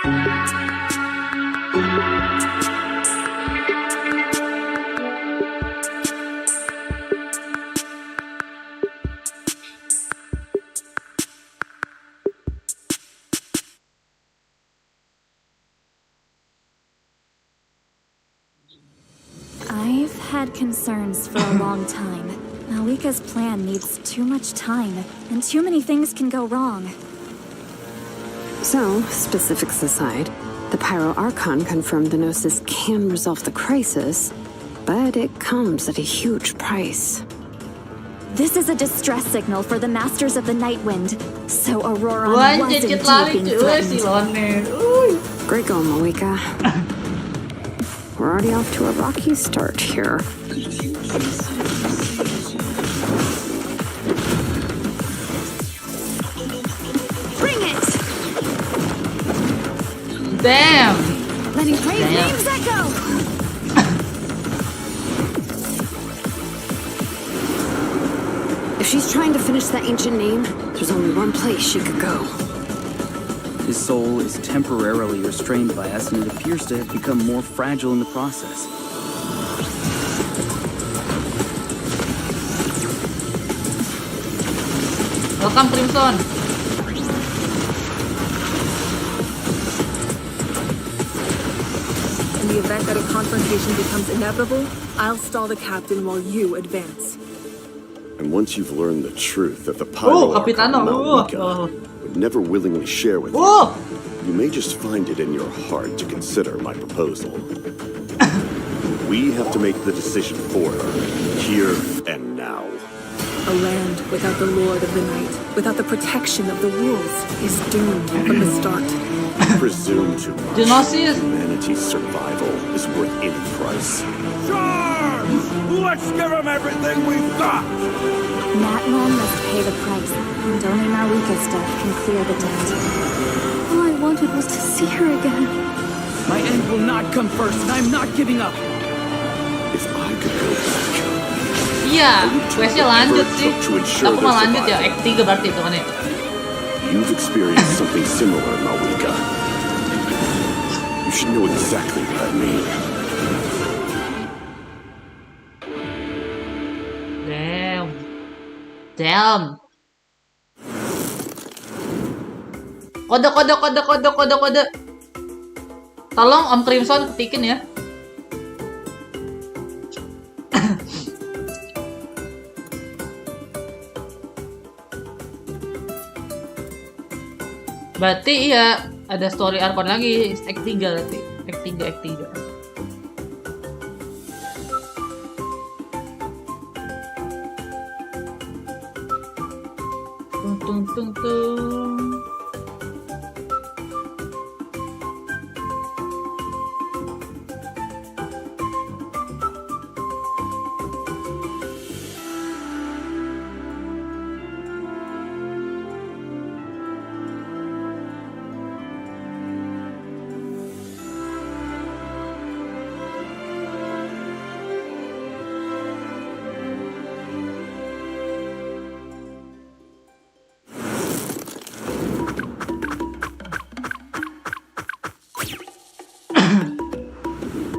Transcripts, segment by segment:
I've had concerns for a long time. Malika's plan needs too much time, and too many things can go wrong. So, specifics aside, the Pyro Archon confirmed the Gnosis can resolve the crisis, but it comes at a huge price. This is a distress signal for the Masters of the Night Wind, so Aurora wasn't being threatened. Great going, Malika. We're already off to a rocky start here. Bring it! Damn! Letting brave names echo! If she's trying to finish that ancient name, there's only one place she could go. His soul is temporarily restrained by us, and it appears to have become more fragile in the process. Welcome, Crimson. In the event that a confrontation becomes inevitable, I'll stall the captain while you advance. And once you've learned the truth that the Pyro Archon Capitano. Malika would never willingly share with you, you may just find it in your heart to consider my proposal. We have to make the decision for her, here and now. A land without the Lord of the Night, without the protection of the wolves, is doomed from the start. Presume too much. Donasi is... Humanity's survival is worth any price. Charge! Let's give them everything we've got! Natlan must pay the price, and only Malika's death can clear the debt. All I wanted was to see her again. My end will not come first, and I'm not giving up. If I could go back, Iya, questnya lanjut sih. Aku mau lanjut ya, Act 3 berarti itu kan ya. you've experienced something similar, Malika. You should know exactly what I mean. Damn. Kode. Tolong Om Crimson ketikin ya. Berarti iya ada story Archon lagi, Act 3 berarti. Act 3. Tung.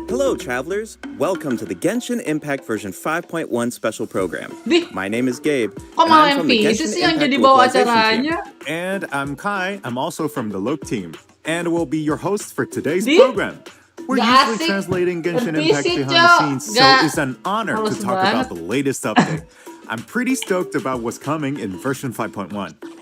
Hello, travelers. Welcome to the Genshin Impact version 5.1 special program. My name is Gabe. Kok malah NPC sih yang jadi bawa acaranya? And I'm Kai. I'm also from the LUPA team. And will be your host for today's program. We're usually translating Genshin Impact behind the scenes, so it's an honor to talk about the latest update. I'm pretty stoked about what's coming in version 5.1.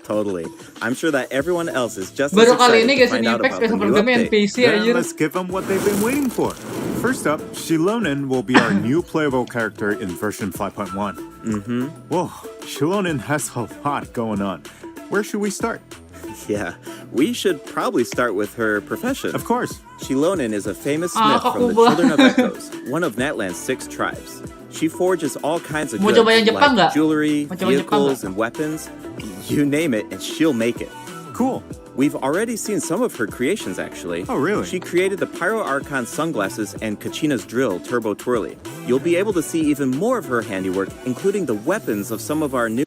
Totally. I'm sure that everyone else is just as excited to find out about the new update. Then let's give them what they've been waiting for. First up, Shilonen will be our new playable character in version 5.1. Whoa, Shilonen has a lot going on. Where should we start? Yeah, we should probably start with her profession. Of course. Shilonen is a famous smith from the Children of Echoes, one of Natlan's 6 tribes. She forges all kinds of goods like jewelry, vehicles, and weapons. You name it, and she'll make it. Cool. We've already seen some of her creations, actually. Oh, really? She created the Pyro Archon sunglasses and Kachina's drill, Turbo Twirly. You'll be able to see even more of her handiwork, including the weapons of some of our new...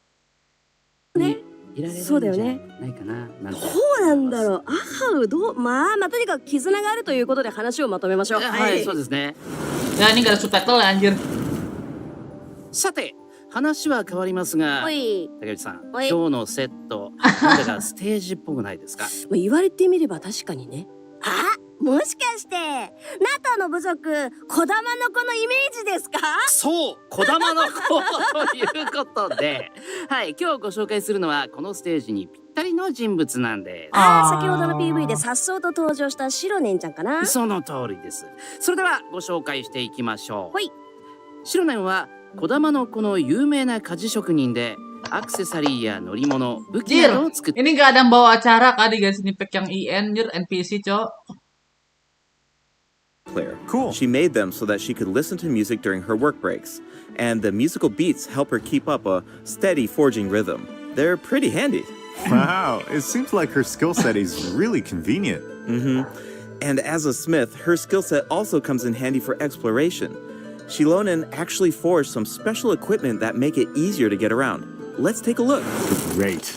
そうだよね。ないかな。なんてどうなんだろう。まあとにかく絆があるということで話をまとめましょう。はい、そうですね。Ya ini gak ada subtitle ya anjir. さて、話は変わりますが、おい。竹内さん、おい今日のセット、なんだかステージっぽくないですか？言われてみれば確かにね。もしかしてNATOの部族小玉の子のイメージですか？そう、小玉の子ということで、はい、今日ご紹介するのはこのステージにぴったりの人物なんです。先ほどの PV で颯爽と登場したシロネンちゃんかな。その通りです。それではご紹介していきましょう。ほい。シロネンは小玉の子の有名な鍛冶職人で、アクセサリーや乗り物、武器などを作って。Ini gak ada yang bawa acara kah di sini pack yang IN anjir NPC cok. Cool. She made them so that she could listen to music during her work breaks, and the musical beats help her keep up a steady forging rhythm. They're pretty handy. Wow, it seems like her skill set is really convenient. And as a smith, her skill set also comes in handy for exploration. Shilonen actually forged some special equipment that make it easier to get around. Let's take a look. Great.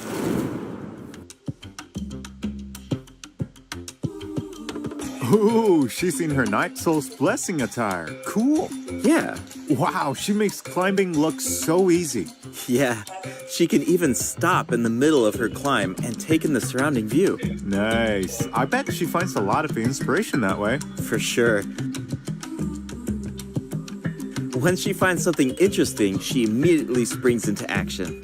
Ooh, she's in her Night Soul's Blessing attire. Cool. Yeah. Wow, she makes climbing look so easy. Yeah. She can even stop in the middle of her climb and take in the surrounding view. Nice. I bet she finds a lot of inspiration that way. For sure. When she finds something interesting, she immediately springs into action.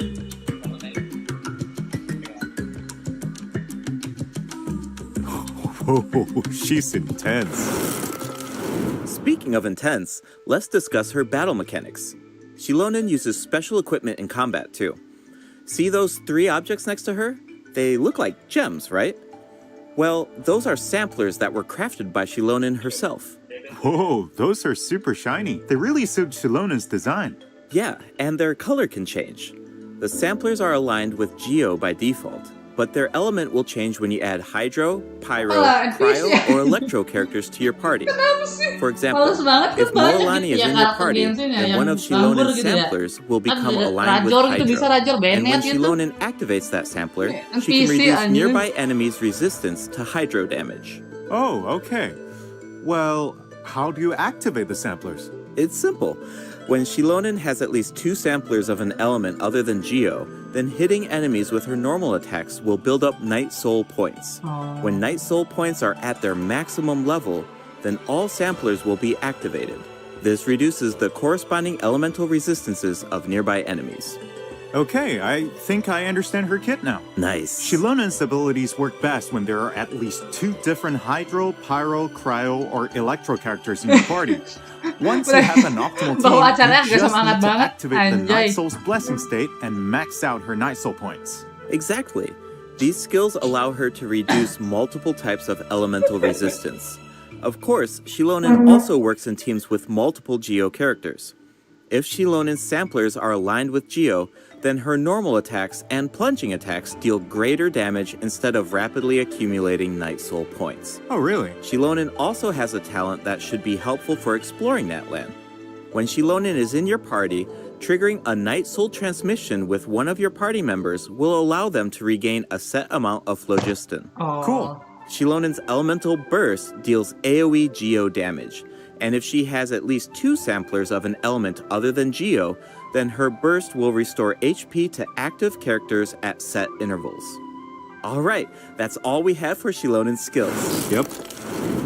Oh, she's intense. Speaking of intense, let's discuss her battle mechanics. Shilonen uses special equipment in combat too. See those 3 objects next to her? They look like gems, right? Well, those are samplers that were crafted by Shilonen herself. Whoa, those are super shiny. They really suit Shilonen's design. Yeah, and their color can change. The samplers are aligned with Geo by default, but their element will change when you add Hydro, Pyro, Cryo, or Electro characters to your party. For example, if Morlani is in your party, then one of Shilonen's samplers will become aligned with Hydro. And when Shilonen activates that sampler, she can reduce nearby enemies' resistance to Hydro damage. Oh, okay. Well, how do you activate the samplers? It's simple. When Shilonen has at least 2 samplers of an element other than Geo, then hitting enemies with her normal attacks will build up Night Soul points. When Night Soul points are at their maximum level, then all samplers will be activated. This reduces the corresponding elemental resistances of nearby enemies. Okay, I think I understand her kit now. Nice. Shilonen's abilities work best when there are at least 2 different Hydro, Pyro, Cryo, or Electro characters in your party. Once you have an optimal team, you just need to activate the Night Soul's Blessing state and max out her Night Soul points. Exactly. These skills allow her to reduce multiple types of elemental resistance. Of course, Shilonen also works in teams with multiple Geo characters. If Shilonen's samplers are aligned with Geo, then her normal attacks and plunging attacks deal greater damage instead of rapidly accumulating Night Soul points. Oh, really? Shilonen also has a talent that should be helpful for exploring that land. When Shilonen is in your party, triggering a Night Soul transmission with one of your party members will allow them to regain a set amount of phlogiston. Cool. Shilonen's elemental burst deals AoE Geo damage, and if she has at least 2 samplers of an element other than Geo, then her burst will restore HP to active characters at set intervals. Alright, that's all we have for Shilonen's skills. Yep.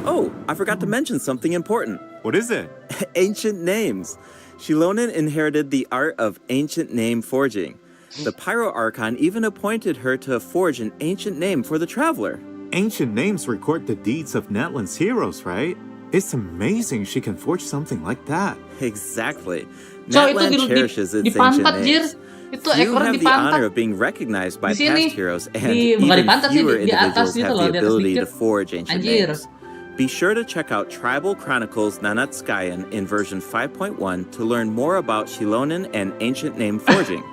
Oh, I forgot to mention something important. What is it? Ancient names. Shilonen inherited the art of ancient name forging. The Pyro Archon even appointed her to forge an ancient name for the Traveler. Ancient names record the deeds of Natlan's heroes, right? It's amazing she can forge something like that. Exactly. So, Natlan cherishes its ancient names. Few have the honor of being recognized by past heroes, and even fewer individuals have the ability to forge ancient names. Be sure to check out Tribal Chronicles Nanatskayan in version 5.1 to learn more about Shilonen and ancient name forging.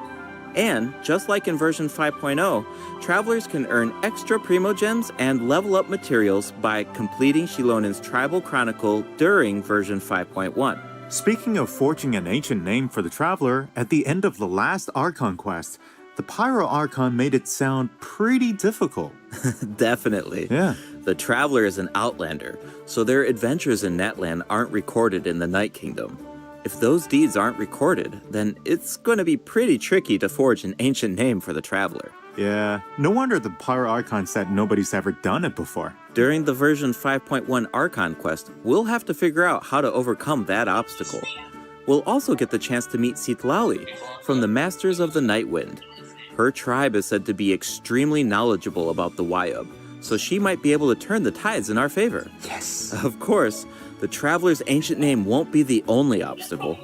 And, just like in version 5.0, travelers can earn extra Primo Gems and level up materials by completing Shilonen's Tribal Chronicle during version 5.1. Speaking of forging an ancient name for the Traveler, at the end of the last Archon quest, The Pyro Archon made it sound pretty difficult. Definitely. Yeah. The Traveler is an outlander, so their adventures in Natlan aren't recorded in the Night Kingdom. If those deeds aren't recorded, then it's going to be pretty tricky to forge an ancient name for the Traveler. Yeah, no wonder the Pyro Archon said nobody's ever done it before. During the version 5.1 Archon quest, we'll have to figure out how to overcome that obstacle. We'll also get the chance to meet Citlali from the Masters of the Nightwind. Her tribe is said to be extremely knowledgeable about the Wayub, so she might be able to turn the tides in our favor. Yes. Of course, the Traveler's ancient name won't be the only obstacle.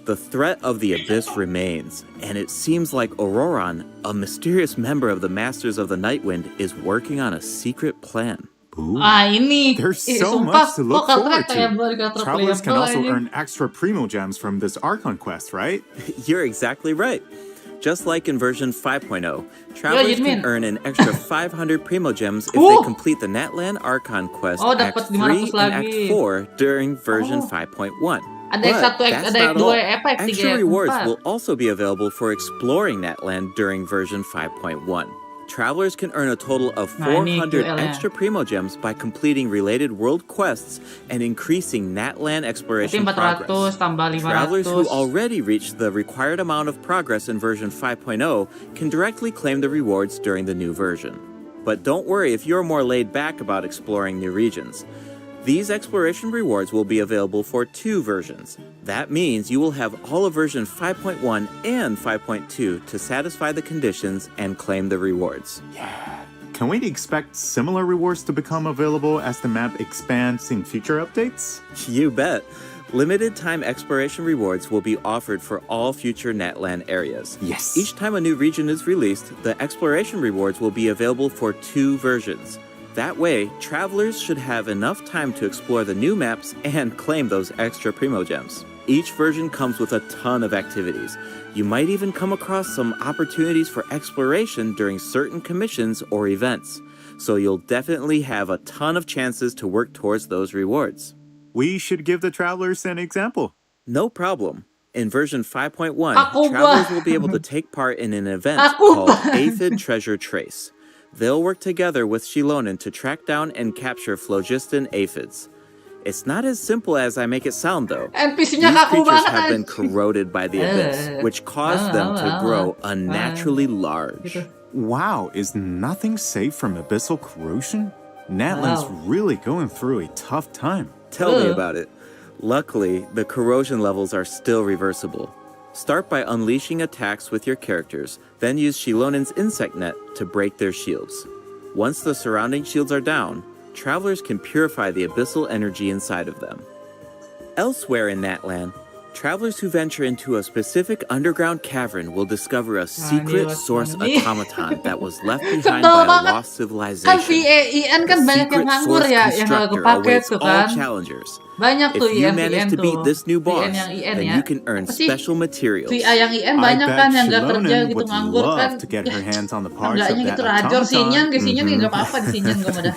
The threat of the Abyss remains, and it seems like Auroran, a mysterious member of the Masters of the Nightwind, is working on a secret plan. Ooh. Ini There's so sumpah, much to look kok forward kayak to. Travelers can also ini. earn extra Primo Gems from this Archon quest, right? You're exactly right. Just like in version 5.0, travelers can earn an extra 500 Primo Gems if they complete the Natlan Archon quest Act 3 and Act 4 during version 5.1. Ada But Act 1, that's ada Act not all. 2, Act 3, Extra Act rewards 4. will also be available for exploring Natlan during version 5.1. Travelers can earn a total of 400 extra Primo Gems by completing related world quests and increasing Natlan exploration Berarti 400 progress. tambah 500. Travelers who already reached the required amount of progress in version 5.0 can directly claim the rewards during the new version. But don't worry if you're more laid back about exploring new regions. These exploration rewards will be available for 2 versions. That means you will have all of version 5.1 and 5.2 to satisfy the conditions and claim the rewards. Yeah. Can we expect similar rewards to become available as the map expands in future updates? You bet. Limited time exploration rewards will be offered for all future Natlan areas. Yes. Each time a new region is released, the exploration rewards will be available for 2 versions. That way, travelers should have enough time to explore the new maps and claim those extra Primo Gems. Each version comes with a ton of activities. You might even come across some opportunities for exploration during certain commissions or events. So you'll definitely have a ton of chances to work towards those rewards. We should give the travelers an example. No problem. In version 5.1, Aku travelers ba? will be able to take part in an event Aku called ba? Aphid Treasure Trace. They'll work together with Shilonen to track down and capture phlogiston aphids. It's not as simple as I make it sound, though. NPC-nya These kaku creatures banget. have been corroded by the abyss, which caused them to grow unnaturally large. Wow, is nothing safe from abyssal corrosion? Natlan's really going through a tough time. Tell me about it. Luckily, the corrosion levels are still reversible. Start by unleashing attacks with your characters, then use Shilonen's insect net to break their shields. Once the surrounding shields are down, travelers can purify the abyssal energy inside of them. Elsewhere in Natlan, travelers who venture into a specific underground cavern will discover a secret source automaton that was left behind by a lost civilization. Kan VEIN kan banyak yang nganggur ya, yang gak kepake tuh kan. Banyak tuh If you manage to beat this new boss, then you can earn special materials. VA yang IN banyak kan yang gak kerja gitu nganggur kan. Enggaknya gitu rajor sinyan ke sinyan gak apa-apa di sinyan gue mah.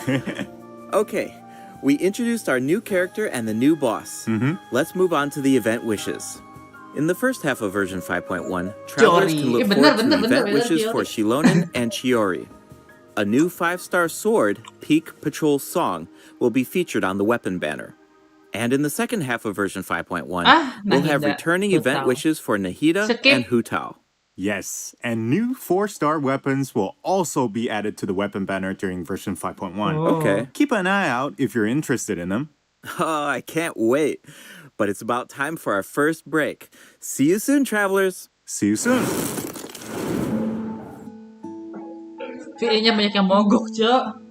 Okay, we introduced our new character and the new boss. Let's move on to the event wishes. In the first half of version 5.1, travelers can look forward to event wishes for Shilonen and Chiori. A new 5-star sword, Peak Patrol Song, will be featured on the weapon banner. And in the second half of version 5.1, we'll have returning event wishes for Nahida and Hutao. Yes, and new 4-star weapons will also be added to the weapon banner during version 5.1. Okay. Keep an eye out if you're interested in them. Oh, I can't wait. But it's about time for our first break. See you soon, travelers. See you soon. VA-nya banyak yang mogok, Cok.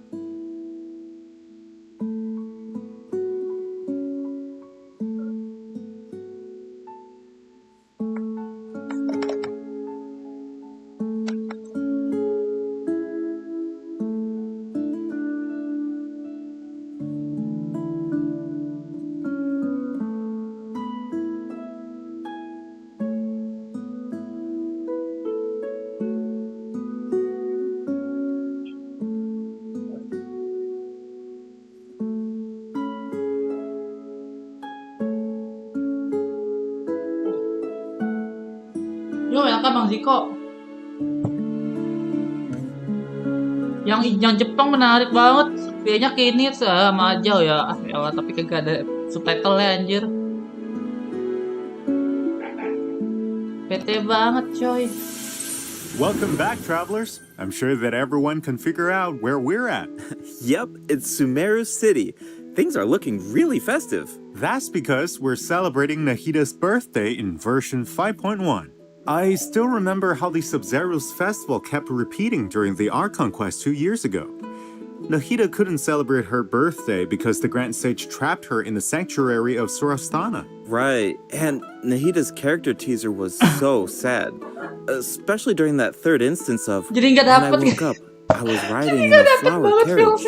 Yo, welcome Bang Ziko. Yang Jepang menarik banget. Kayaknya kini sama aja ya. Ya tapi kagak ada subtitle-nya anjir. PT banget coy. Welcome back, travelers. I'm sure that everyone can figure out where we're at. Yep, it's Sumeru City. Things are looking really festive. That's because we're celebrating Nahida's birthday in version 5.1. I still remember how the Sub-Zero's festival kept repeating during the Archon quest 2 years ago. Nahida couldn't celebrate her birthday because the Grand Sage trapped her in the sanctuary of Surastana. Right, and Nahida's character teaser was so sad. Especially during that third instance of Jadi nggak when I dapet woke up, I was riding in a flower carriage.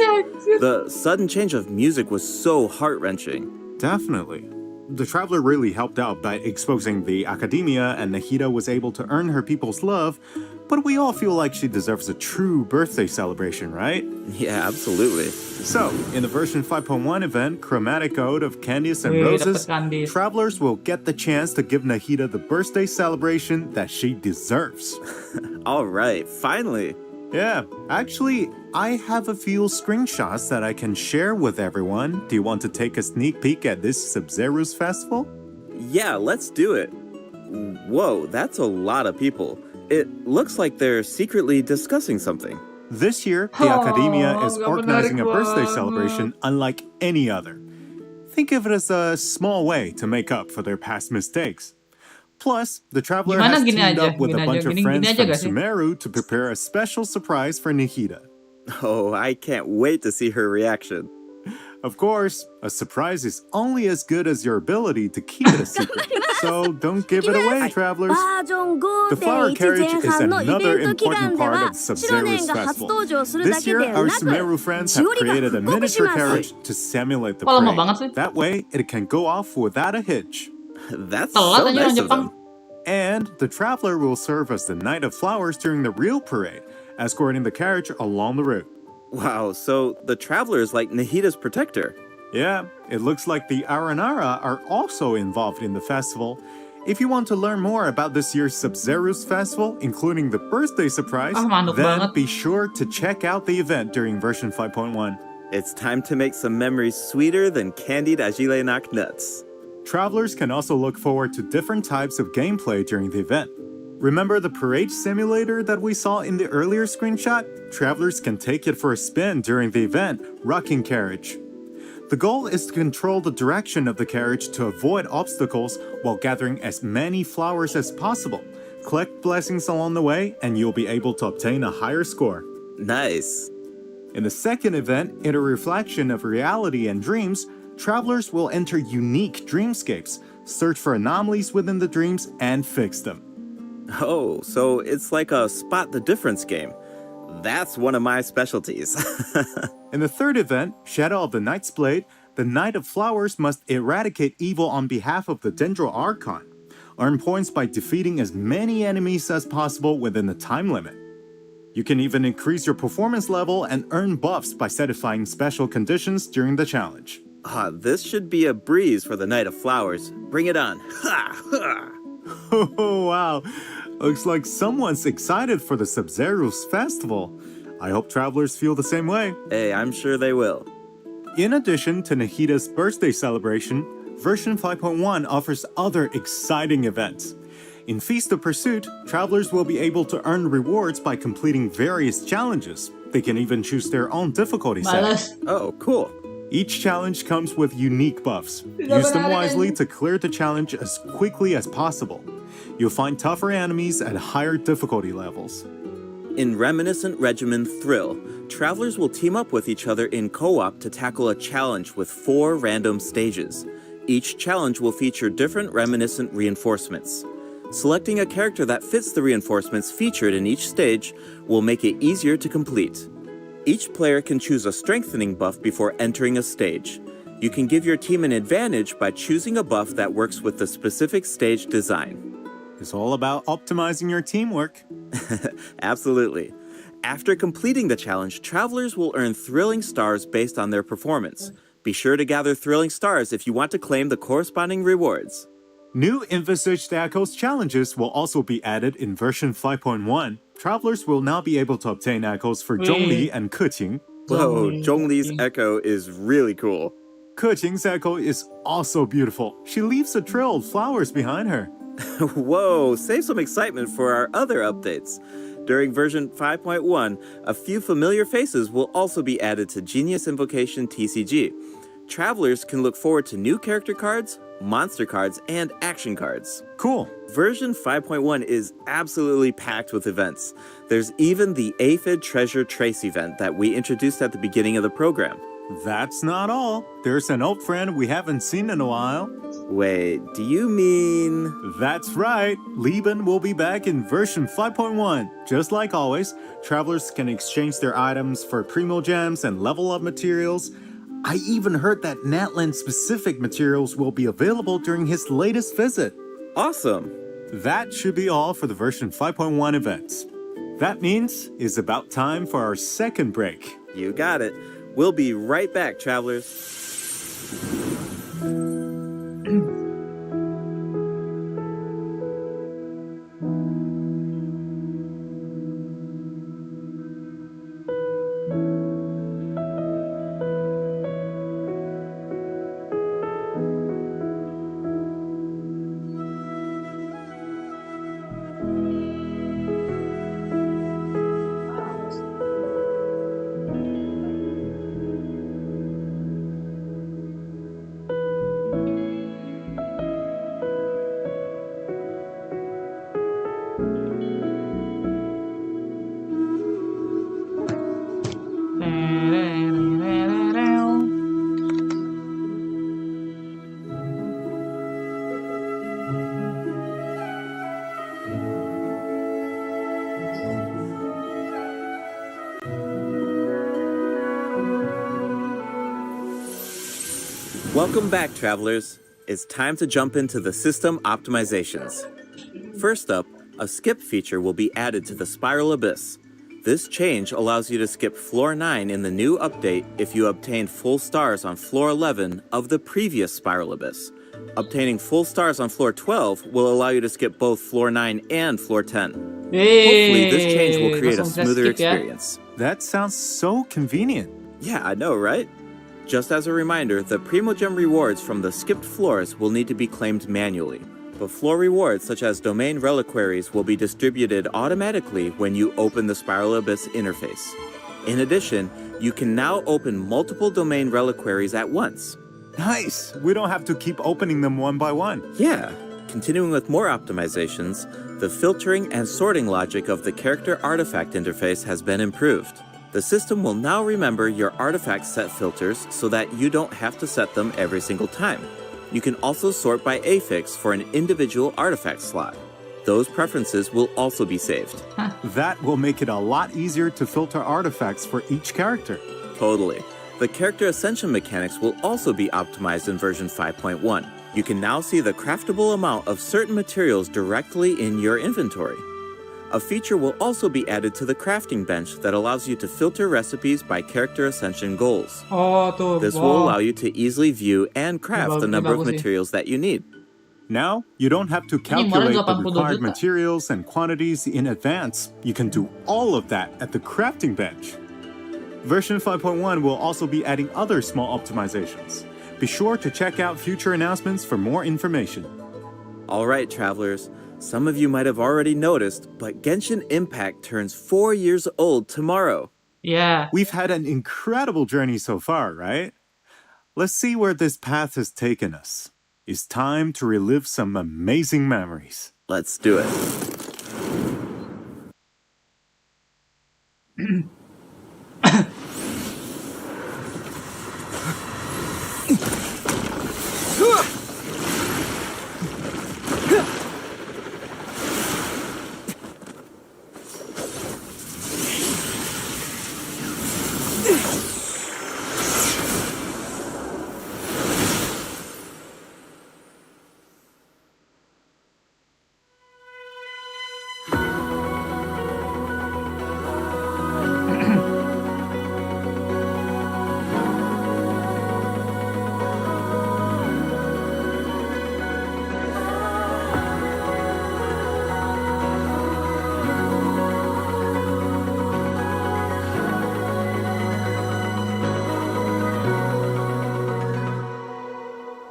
The sudden change of music was so heart-wrenching. Definitely. The Traveler really helped out by exposing the Academia, and Nahida was able to earn her people's love, but we all feel like she deserves a true birthday celebration, right? Yeah, absolutely. So, in the version 5.1 event, Chromatic Ode of Candies and Roses, Travelers will get the chance to give Nahida the birthday celebration that she deserves. All right, finally. Yeah, actually, I have a few screenshots that I can share with everyone. Do you want to take a sneak peek at this Sub-Zero's festival? Yeah, let's do it. Whoa, that's a lot of people. It looks like they're secretly discussing something. This year, the Academia is organizing a birthday celebration unlike any other. Think of it as a small way to make up for their past mistakes. Plus, the Traveler has teamed up with a bunch of friends from Sumeru to prepare a special surprise for Nahida. Oh, I can't wait to see her reaction. Of course, a surprise is only as good as your ability to keep it a secret. So don't give it away, Travelers. The flower carriage is another important part of Sub-Zero's festival. This year, our Sumeru friends have created a miniature carriage to simulate the parade. That way, it can go off without a hitch. That's so nice of them. And the Traveler will serve as the Knight of Flowers during the real parade, escorting the carriage along the route. Wow, so the Traveler is like Nahida's protector. Yeah, it looks like the Aranara are also involved in the festival. If you want to learn more about this year's Sub-Zero's festival, including the birthday surprise, then be sure to check out the event during version 5.1. It's time to make some memories sweeter than candied Agilenak nuts. Travelers can also look forward to different types of gameplay during the event. Remember the parade simulator that we saw in the earlier screenshot? Travelers can take it for a spin during the event, Rocking Carriage. The goal is to control the direction of the carriage to avoid obstacles while gathering as many flowers as possible. Collect blessings along the way, and you'll be able to obtain a higher score. Nice. In the second event, in a reflection of reality and dreams, Travelers will enter unique dreamscapes, search for anomalies within the dreams, and fix them. Oh, so it's like a spot the difference game. That's one of my specialties. In the third event, Shadow of the Knight's Blade, the Knight of Flowers must eradicate evil on behalf of the Dendro Archon. Earn points by defeating as many enemies as possible within the time limit. You can even increase your performance level and earn buffs by satisfying special conditions during the challenge. This should be a breeze for the Knight of Flowers. Bring it on. Ha! Ha! Oh, wow. Looks like someone's excited for the Sub-Zero's festival. I hope Travelers feel the same way. Hey, I'm sure they will. In addition to Nahida's birthday celebration, version 5.1 offers other exciting events. In Feast of Pursuit, Travelers will be able to earn rewards by completing various challenges. They can even choose their own difficulty setting. Oh, cool. Each challenge comes with unique buffs. Use them wisely to clear the challenge as quickly as possible. You'll find tougher enemies at higher difficulty levels. In Reminiscent Regimen Thrill, Travelers will team up with each other in co-op to tackle a challenge with 4 random stages. Each challenge will feature different reminiscent reinforcements. Selecting a character that fits the reinforcements featured in each stage will make it easier to complete. Each player can choose a strengthening buff before entering a stage. You can give your team an advantage by choosing a buff that works with the specific stage design. It's all about optimizing your teamwork. Absolutely. After completing the challenge, Travelers will earn thrilling stars based on their performance. Be sure to gather thrilling stars if you want to claim the corresponding rewards. New envisaged Echoes challenges will also be added in version 5.1. Travelers will now be able to obtain echoes for Zhongli and Keqing. Whoa, Zhongli's echo is really cool. Keqing's echo is also beautiful. She leaves a trail of flowers behind her. Whoa, save some excitement for our other updates. During version 5.1, a few familiar faces will also be added to Genius Invocation TCG. Travelers can look forward to new character cards, monster cards, and action cards. Cool. Version 5.1 is absolutely packed with events. There's even the Aphid Treasure Trace event that we introduced at the beginning of the program. That's not all. There's an old friend we haven't seen in a while. Wait, do you mean... That's right. Lieben will be back in version 5.1. Just like always, travelers can exchange their items for primo gems and level up materials. I even heard that Natlan-specific materials will be available during his latest visit. Awesome. That should be all for the version 5.1 events. That means it's about time for our second break. You got it. We'll be right back, travelers. Welcome back, travelers. It's time to jump into the system optimizations. First up, a skip feature will be added to the Spiral Abyss. This change allows you to skip Floor 9 in the new update if you obtained full stars on Floor 11 of the previous Spiral Abyss. Obtaining full stars on Floor 12 will allow you to skip both Floor 9 and Floor 10. Hopefully, this change will create a smoother experience. That sounds so convenient. Yeah, I know, right? Just as a reminder, the Primogem rewards from the skipped floors will need to be claimed manually. But floor rewards such as domain reliquaries will be distributed automatically when you open the Spiral Abyss interface. In addition, you can now open multiple domain reliquaries at once. Nice! We don't have to keep opening them one by one. Yeah. Continuing with more optimizations, the filtering and sorting logic of the character artifact interface has been improved. The system will now remember your artifact set filters so that you don't have to set them every single time. You can also sort by affix for an individual artifact slot. Those preferences will also be saved. That will make it a lot easier to filter artifacts for each character. Totally. The character ascension mechanics will also be optimized in version 5.1. You can now see the craftable amount of certain materials directly in your inventory. A feature will also be added to the crafting bench that allows you to filter recipes by character ascension goals. This will allow you to easily view and craft the number of materials that you need. Now, you don't have to calculate the required materials and quantities in advance. You can do all of that at the crafting bench. Version 5.1 will also be adding other small optimizations. Be sure to check out future announcements for more information. All right, travelers. Some of you might have already noticed, but Genshin Impact turns 4 years old tomorrow. Yeah. We've had an incredible journey so far, right? Let's see where this path has taken us. It's time to relive some amazing memories. Let's do it.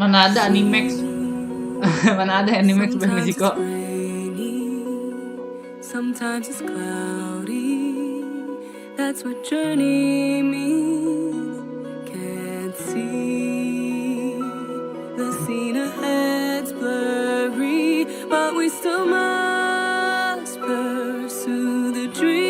Mana ada Animax? Mana ada Animax Bang Jiko? Sometimes it's cloudy. That's what journey means. Can't see the scene ahead's blurry, but we still must pursue the dream.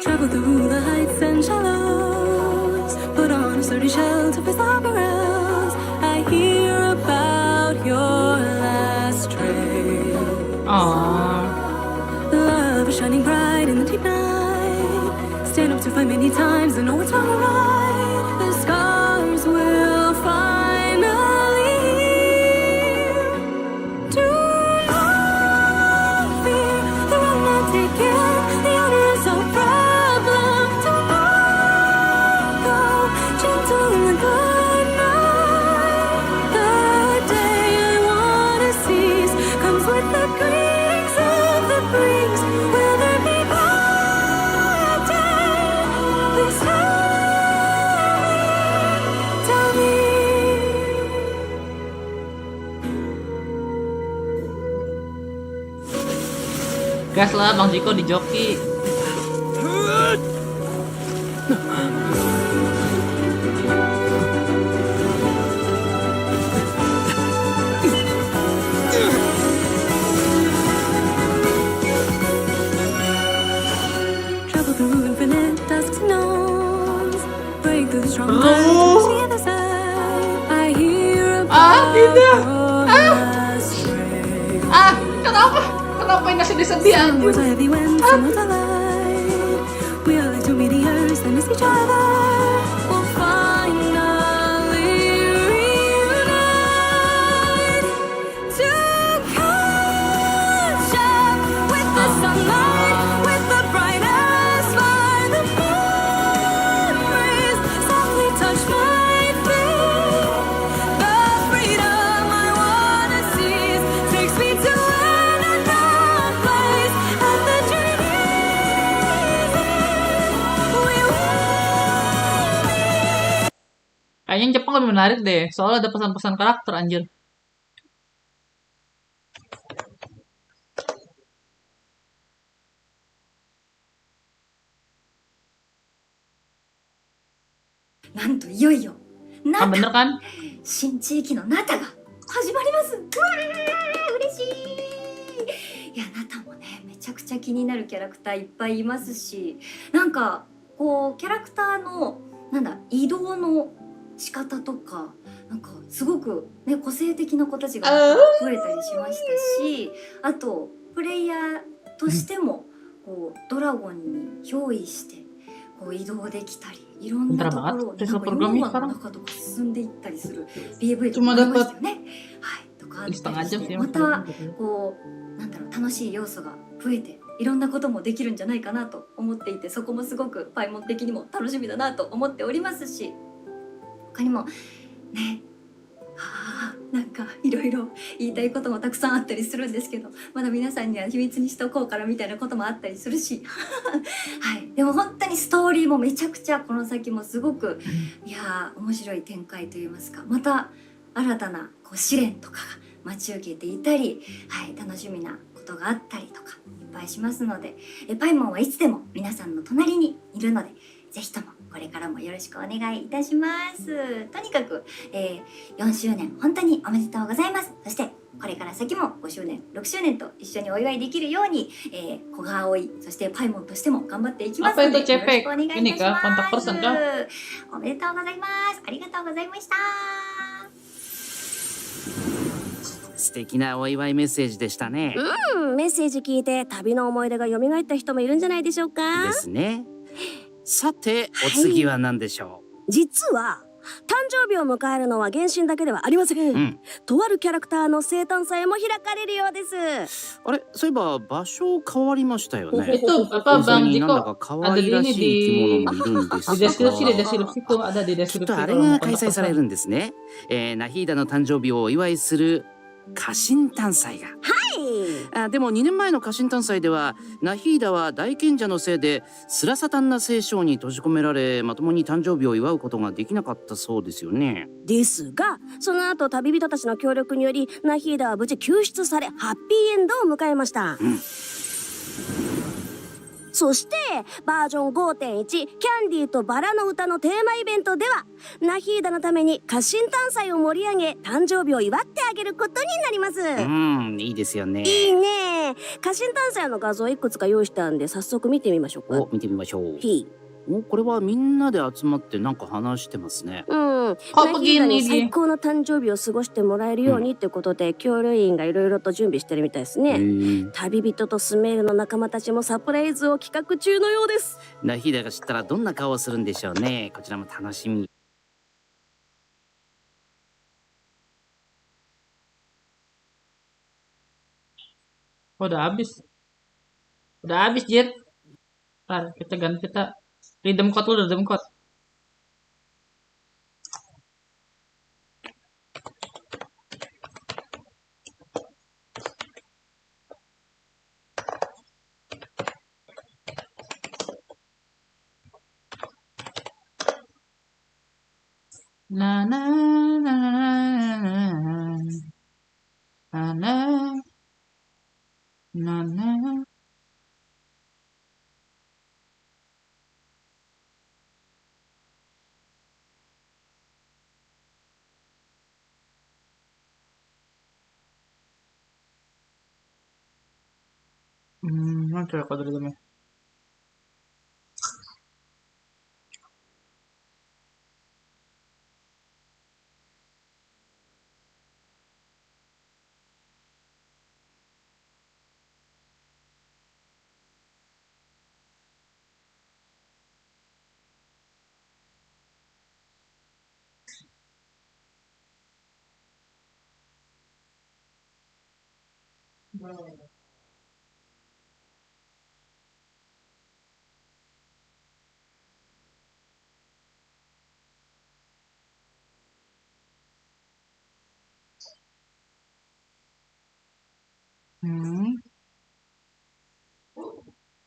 Travel through the heights and shallows, put on a sturdy shell to face the perils. I hear about your last trail. Love is shining bright in the deep night. Stand up to fight many times and know what's wrong or right. The scars will finally heal. Do not fear, the road not taken. The honor is a problem. Do not go gentle in the good night. The day I wanna seize comes with the greetings of the breeze. Will there be bright day? Please tell me. Gas lah Bang Jiko di joki. Travel through infinite dusks and dawns. Break through the strong currents to the other side. I hear about tidak. your last trail. Kenapa? Kenapa yang sedih-sedih Some words are heavy when some words are light. We are like two meteors that miss each other. We'll finally reunite to catch up with the sunlight, with the brightest light. The memories softly touch my feet. The freedom I wanna seize takes me to another place. And the journey we will. Kayaknya Jepang lebih menarik deh, soalnya ada pesan-pesan karakter anjir. Nanto,いよいよ Kan bener kan? 新地域のナタが始まります。うわー嬉しい。いや、ナタもね、めちゃくちゃ気になるキャラクターいっぱいいますし、なんかこうキャラクターの移動の仕方とか、なんかすごくね個性的な子たちが増えたりしましたし、あとプレイヤーとしてもこうドラゴンに憑依してこう移動できたり、いろんなところをなんか溶岩の中とか進んでいったりする PV とかありましたよね。はい、とかあったりして、またこう楽しい要素が増えていろんなこともできるんじゃないかなと思っていて、そこもすごくパイモン的にも楽しみだなと思っておりますし、他にもね、なんかいろいろ言いたいこともたくさんあったりするんですけど、まだ皆さんには秘密にしとこうからみたいなこともあったりするしはい、でも本当にストーリーもめちゃくちゃこの先もすごく面白い展開といいますか、また新たなこう試練とかが待ち受けていたり、はい、楽しみなことがあったりとかいっぱいしますので、パイモンはいつでも皆さんの隣にいるので、ぜひともこれからもよろしくお願いいたします。とにかく、4周年本当におめでとうございます。そしてこれから先も5周年6周年と一緒にお祝いできるように、古賀葵そしてパイモンとしても頑張っていきますので、よろしくお願いいたします。おめでとうございます。ありがとうございました。素敵なお祝いメッセージでしたね。メッセージ聞いて旅の思い出が蘇った人もいるんじゃないでしょうか。ですね。さて、お次は何でしょう。実は誕生日を迎えるのは原神だけではありません。とあるキャラクターの生誕祭も開かれるようです。あれ、そういえば場所変わりましたよね。Bapak Bang Jiko なんだか可愛らしい生き物もいるんですが、di deskripsi tuh ada di きっ deskripsi とあれが開催されるんですね。ナヒーダの誕生日をお祝いする家臣誕祭が。はい、でも2年前の家臣探査ではナヒーダは大賢者のせいでスラサタンな聖書に閉じ込められ、まともに誕生日を祝うことができなかったそうですよね。ですが、その後旅人たちの協力によりナヒーダは無事救出されハッピーエンドを迎えました。そしてバージョン 5.1 キャンディーとバラの歌のテーマイベントではナヒーダのために家臣探査を盛り上げ誕生日を祝ってあげることになります。いいですよね。いいね。家臣探査の画像いくつか用意したんで早速見てみましょうか。見てみましょう。ひこれはみんなで集まってなんか話してますね。ナヒーダに最高の誕生日を過ごしてもらえるようにってことで、協力員がいろいろと準備してるみたいですね。旅人とスメールの仲間たちもサプライズを企画中のようです。ナヒーダが知ったらどんな顔をするんでしょうね。こちらも楽しみ。Udah habis. Udah habis, Jet. Ntar kita ganti redeem code dulu, redeem code. Na na na na na na na. Mana ya kode redeemnya?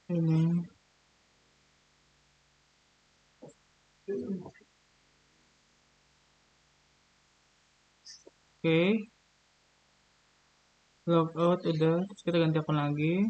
Ini. Oke. Log out udah, terus kita ganti akun lagi.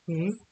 Oke.